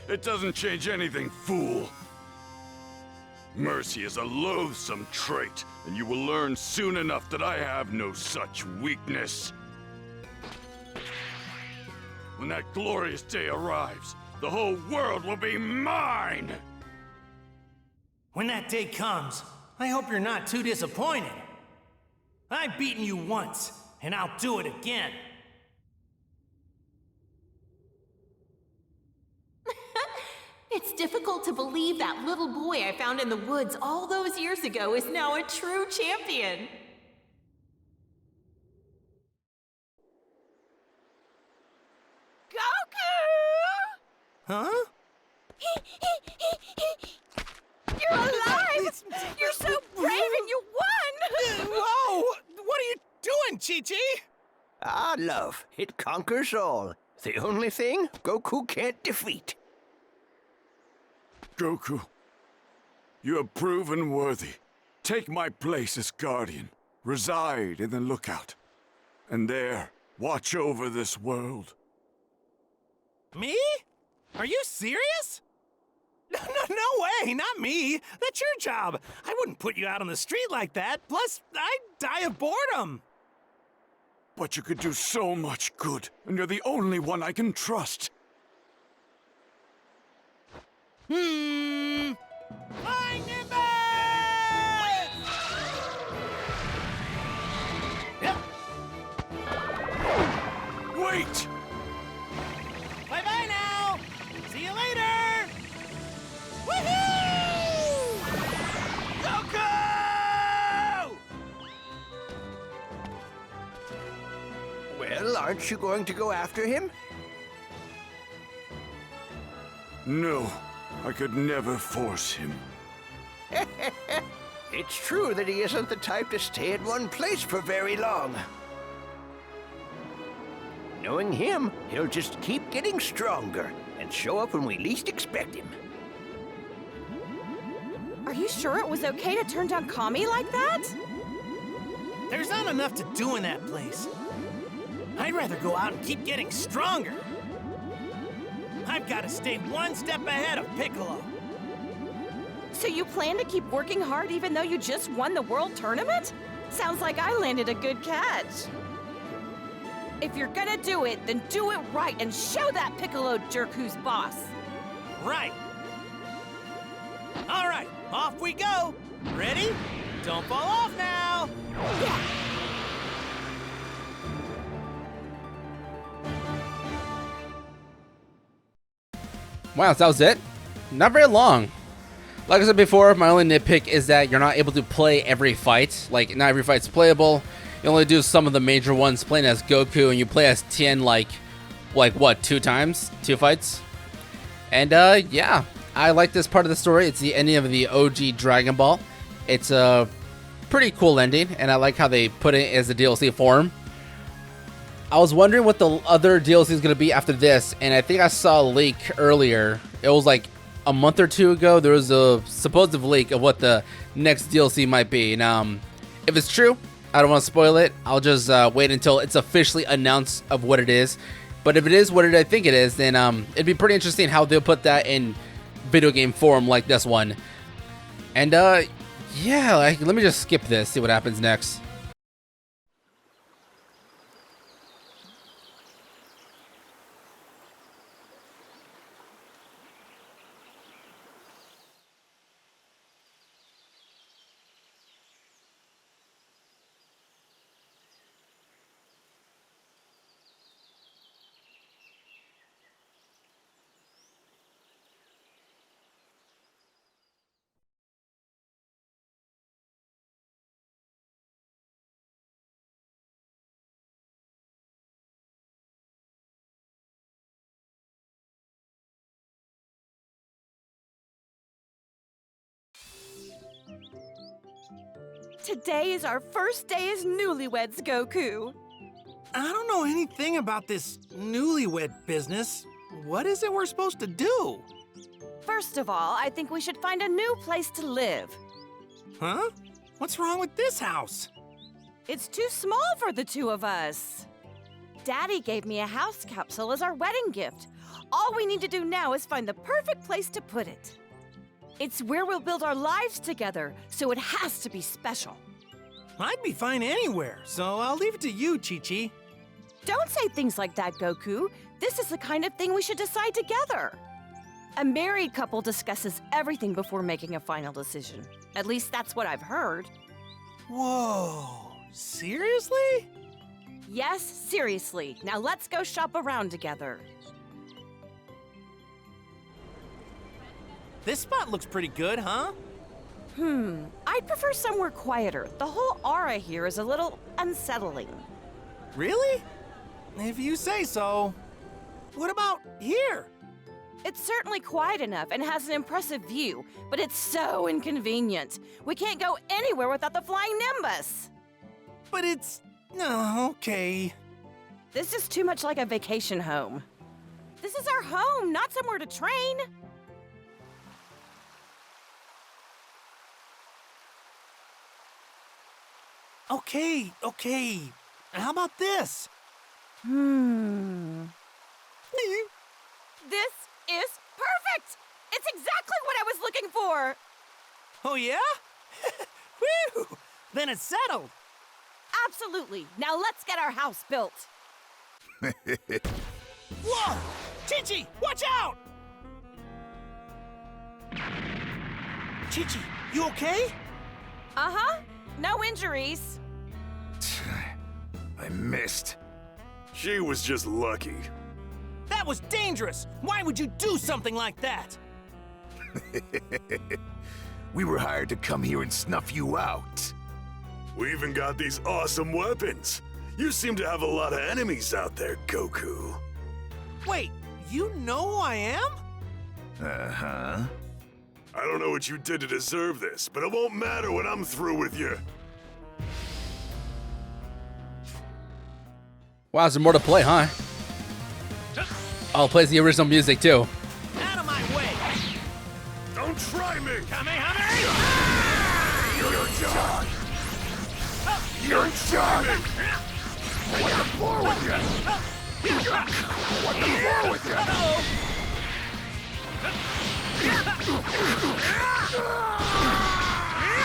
It doesn't change anything, fool. Mercy is a loathsome trait, and you will learn soon enough that I have no such weakness. When that glorious day arrives, the whole world will be mine! When that day comes, I hope you're not too disappointed. I've beaten you once, and I'll do it again. It's difficult to believe that little boy I found in the woods all those years ago is now a true champion. Goku! Huh? You're alive! You're so brave and you won! Whoa! What are you doing, Chi-Chi? Ah, love. It conquers all. The only thing Goku can't defeat. Goku, you have proven worthy. Take my place as guardian. Reside in the lookout. And there, watch over this world. Me? Are you serious? No way, not me. That's your job. I wouldn't put you out on the street like that. Plus, I'd die of boredom. But you could do so much good, and you're the only one I can trust. Lightning Wait! Well, aren't you going to go after him? No, I could never force him. It's true that he isn't the type to stay in one place for very long. Knowing him, he'll just keep getting stronger and show up when we least expect him. Are you sure it was okay to turn down Kami like that? There's not enough to do in that place. I'd rather go out and keep getting stronger. I've got to stay one step ahead of Piccolo. So you plan to keep working hard even though you just won the world tournament? Sounds like I landed a good catch. If you're gonna do it, then do it right and show that Piccolo jerk who's boss. Right. All right, off we go. Ready? Don't fall off now. Yeah. Wow, so that was it? Not very long. Like I said before, my only nitpick is that you're not able to play every fight. Like, not every fight's playable. You only do some of the major ones playing as Goku, and you play as Tien like what, 2 times? 2 fights? And yeah, I like this part of the story. It's the ending of the OG Dragon Ball. It's a pretty cool ending, and I like how they put it as a DLC form. I was wondering what the other DLC is going to be after this, and I think I saw a leak earlier. It was like a month or 2 ago. There was a supposed leak of what the next DLC might be. And if it's true, I don't want to spoil it. I'll just wait until it's officially announced of what it is. But if it is what I think it is, then it'd be pretty interesting how they'll put that in video game form like this one. And yeah, let me just skip this, see what happens next. Today is our first day as newlyweds, Goku. I don't know anything about this newlywed business. What is it we're supposed to do? First of all, I think we should find a new place to live. Huh? What's wrong with this house? It's too small for the 2 of us. Daddy gave me a house capsule as our wedding gift. All we need to do now is find the perfect place to put it. It's where we'll build our lives together, so it has to be special. I'd be fine anywhere, so I'll leave it to you, Chi-Chi. Don't say things like that, Goku. This is the kind of thing we should decide together. A married couple discusses everything before making a final decision. At least that's what I've heard. Whoa, seriously? Yes, seriously. Now let's go shop around together. This spot looks pretty good, huh? I'd prefer somewhere quieter. The whole aura here is a little unsettling. Really? If you say so. What about here? It's certainly quiet enough and has an impressive view, but it's so inconvenient. We can't go anywhere without the flying Nimbus. But it's... No, okay. This is too much like a vacation home. This is our home, not somewhere to train. Okay. How about this? This is perfect! It's exactly what I was looking for! Oh, yeah? Whew! Then it's settled. Absolutely. Now let's get our house built. Whoa! Chi-Chi, watch out! Chi-Chi, you okay? Uh-huh. No injuries. I missed. She was just lucky. That was dangerous! Why would you do something like that? We were hired to come here and snuff you out. We even got these awesome weapons. You seem to have a lot of enemies out there, Goku. Wait, you know who I am? Uh-huh. I don't know what you did to deserve this, but it won't matter when I'm through with you. Wow, is there more to play, huh? Oh, it plays the original music too. Out of my way! Don't try me! Kamehameha! You're done! You're done! What's the floor with you? What's the floor with you?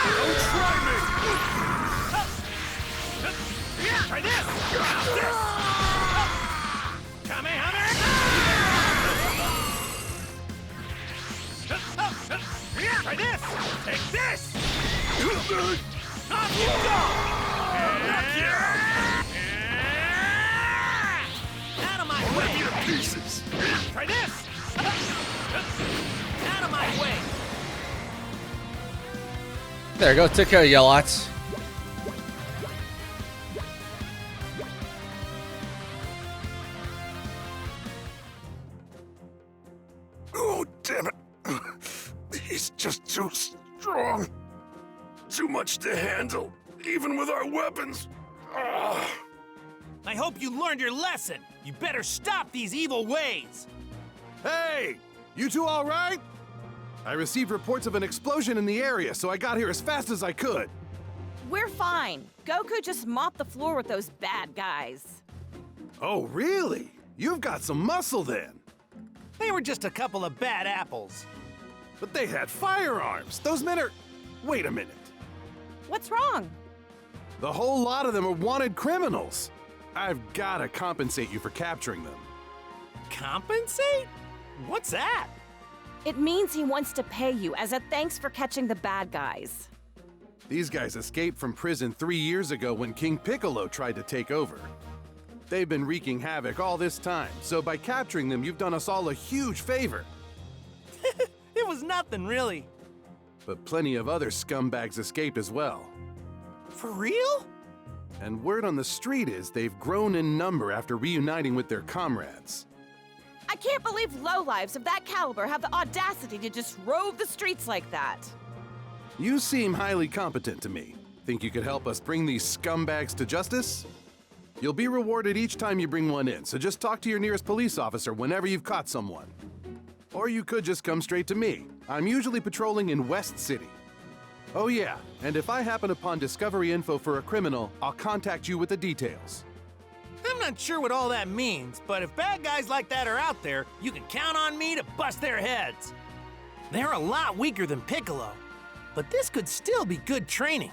Don't try me! Try this! This! Kamehameha! Try this! Take this! Off you go! Out of my way! Pieces! Try this! Out of my way! There you go, took care of you lots. Oh, damn it. He's just too strong. Too much to handle, even with our weapons. Ugh. I hope you learned your lesson. You better stop these evil ways. Hey! You two all right? I received reports of an explosion in the area, so I got here as fast as I could. We're fine. Goku just mopped the floor with those bad guys. Oh, really? You've got some muscle then. They were just a couple of bad apples. But they had firearms. Those men are... Wait a minute. What's wrong? The whole lot of them are wanted criminals. I've gotta compensate you for capturing them. Compensate? What's that? It means he wants to pay you as a thanks for catching the bad guys. These guys escaped from prison 3 years ago when King Piccolo tried to take over. They've been wreaking havoc all this time, so by capturing them, you've done us all a huge favor. It was nothing, really. But plenty of other scumbags escaped as well. For real? And word on the street is they've grown in number after reuniting with their comrades. I can't believe lowlives of that caliber have the audacity to just rove the streets like that. You seem highly competent to me. Think you could help us bring these scumbags to justice? You'll be rewarded each time you bring one in, so just talk to your nearest police officer whenever you've caught someone. Or you could just come straight to me. I'm usually patrolling in West City. Oh yeah, and if I happen upon discovery info for a criminal, I'll contact you with the details. I'm not sure what all that means, but if bad guys like that are out there, you can count on me to bust their heads. They're a lot weaker than Piccolo, but this could still be good training.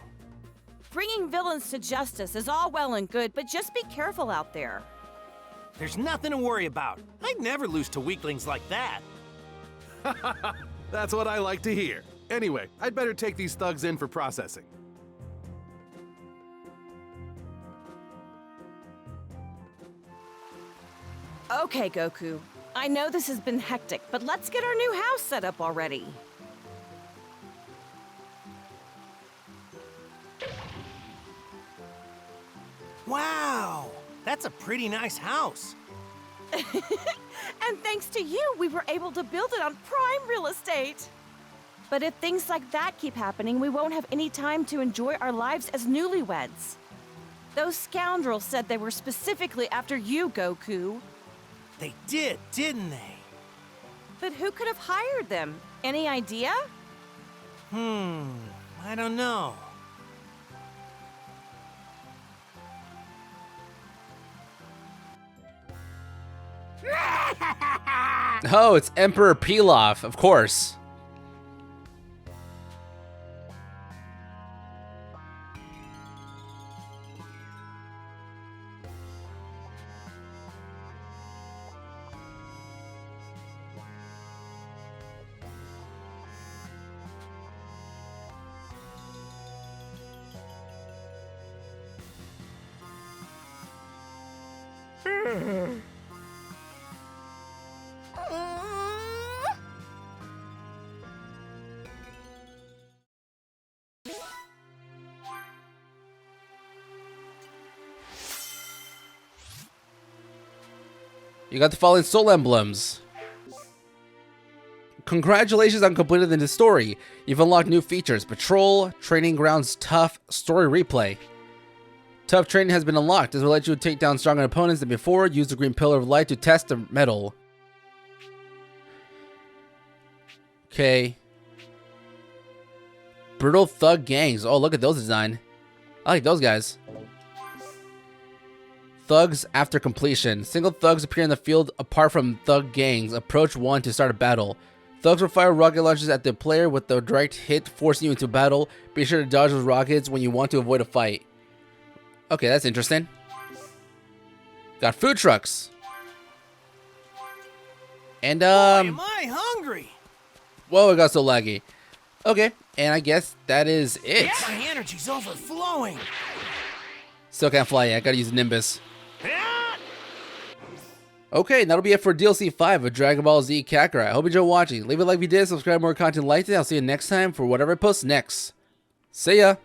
Bringing villains to justice is all well and good, but just be careful out there. There's nothing to worry about. I'd never lose to weaklings like that. That's what I like to hear. Anyway, I'd better take these thugs in for processing. Okay, Goku. I know this has been hectic, but let's get our new house set up already. Wow, that's a pretty nice house. And thanks to you, we were able to build it on prime real estate. But if things like that keep happening, we won't have any time to enjoy our lives as newlyweds. Those scoundrels said they were specifically after you, Goku. They did, didn't they? But who could have hired them? Any idea? I don't know. Oh, it's Emperor Pilaf, of course. You got the following soul emblems. Congratulations on completing the story. You've unlocked new features. Patrol, Training Grounds Tough, Story Replay. Tough training has been unlocked. This will let you take down stronger opponents than before. Use the green pillar of light to test the metal. Okay. Brutal thug gangs. Oh, look at those design. I like those guys. Thugs after completion. Single thugs appear in the field apart from thug gangs. Approach one to start a battle. Thugs will fire rocket launchers at the player with the direct hit, forcing you into battle. Be sure to dodge those rockets when you want to avoid a fight. Okay, that's interesting. Got food trucks. And, Boy, am I hungry! whoa, it got so laggy. Okay, and I guess that is it. My energy's overflowing! Still can't fly yet. Gotta use Nimbus. Okay, that'll be it for DLC 5 of Dragon Ball Z Kakarot. I hope you enjoyed watching. Leave a like if you did, subscribe for more content like this. I'll see you next time for whatever I post next. See ya!